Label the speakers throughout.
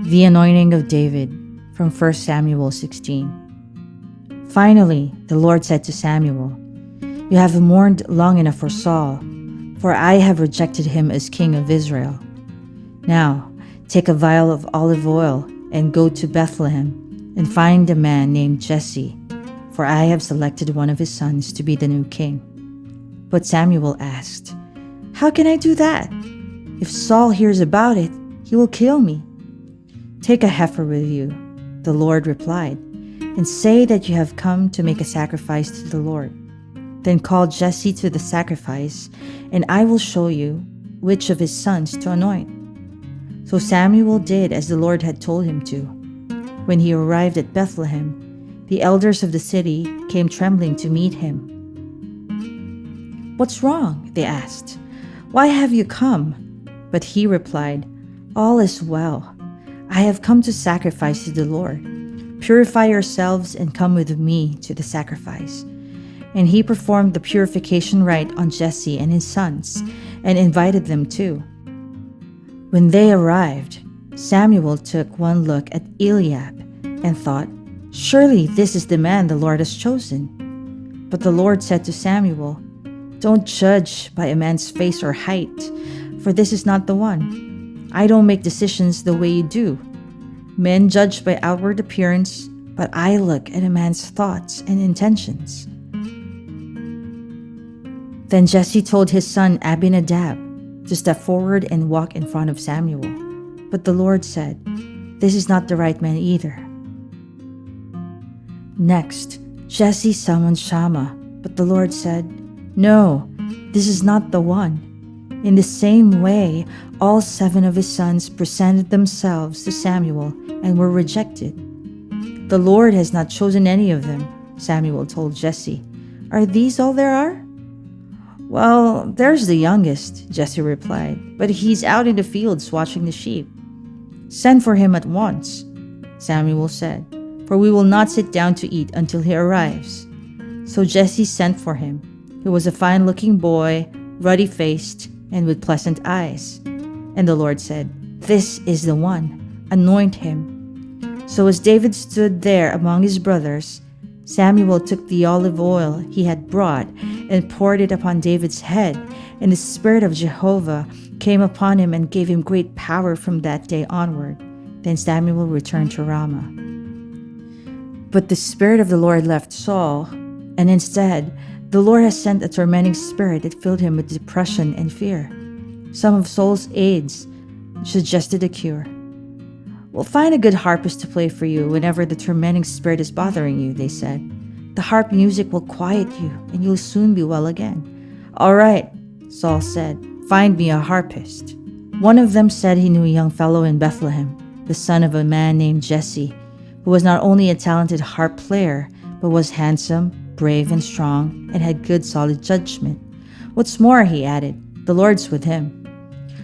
Speaker 1: The anointing of David from 1 Samuel 16. Finally, the Lord said to Samuel, "You have mourned long enough for Saul, for I have rejected him as king of Israel. Now, take a vial of olive oil and go to Bethlehem and find a man named Jesse, for I have selected one of his sons to be the new king." But Samuel asked, "How can I do that? If Saul hears about it, he will kill me." "Take a heifer with you," the Lord replied, "and say that you have come to make a sacrifice to the Lord. Then call Jesse to the sacrifice, and I will show you which of his sons to anoint." So Samuel did as the Lord had told him to. When he arrived at Bethlehem, the elders of the city came trembling to meet him. "What's wrong?" they asked. "Why have you come?" But he replied, "All is well. I have come to sacrifice to the Lord. Purify yourselves and come with me to the sacrifice." And he performed the purification rite on Jesse and his sons, and invited them too. When they arrived, Samuel took one look at Eliab and thought, "Surely this is the man the Lord has chosen." But the Lord said to Samuel, "Don't judge by a man's face or height, for this is not the one. I don't make decisions the way you do. Men judge by outward appearance, but I look at a man's thoughts and intentions." Then Jesse told his son Abinadab to step forward and walk in front of Samuel. But the Lord said, "This is not the right man either." Next, Jesse summoned Shammah, but the Lord said, "No, this is not the one." In the same way, all 7 of his sons presented themselves to Samuel and were rejected. "The Lord has not chosen any of them," Samuel told Jesse. "Are these all there are?" "Well, there's the youngest," Jesse replied, "but he's out in the fields watching the sheep." "Send for him at once," Samuel said, "for we will not sit down to eat until he arrives." So Jesse sent for him. He was a fine-looking boy, ruddy-faced, and with pleasant eyes. And the Lord said, "This is the one. Anoint him." So as David stood there among his brothers, Samuel took the olive oil he had brought and poured it upon David's head, and the Spirit of Jehovah came upon him and gave him great power from that day onward. Then Samuel returned to Ramah. But the Spirit of the Lord left Saul, and instead, the Lord has sent a tormenting spirit that filled him with depression and fear. Some of Saul's aides suggested a cure. "We'll find a good harpist to play for you whenever the tormenting spirit is bothering you," they said. "The harp music will quiet you, and you'll soon be well again." "All right," Saul said, "find me a harpist." One of them said he knew a young fellow in Bethlehem, the son of a man named Jesse, who was not only a talented harp player, but was handsome, brave, and strong, and had good solid judgment. "What's more," he added, "the Lord's with him."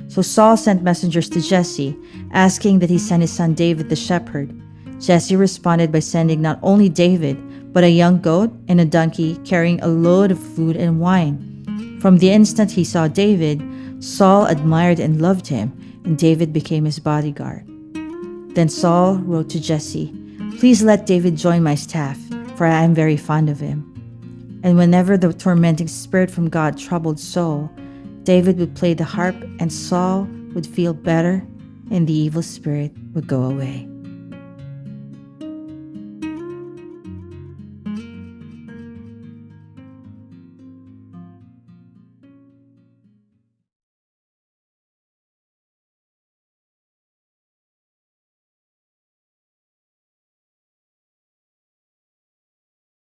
Speaker 1: So Saul sent messengers to Jesse, asking that he send his son David the shepherd. Jesse responded by sending not only David, but a young goat and a donkey carrying a load of food and wine. From the instant he saw David, Saul admired and loved him, and David became his bodyguard. Then Saul wrote to Jesse, "Please let David join my staff, for I am very fond of him." And whenever the tormenting spirit from God troubled Saul, David would play the harp, and Saul would feel better, and the evil spirit would go away.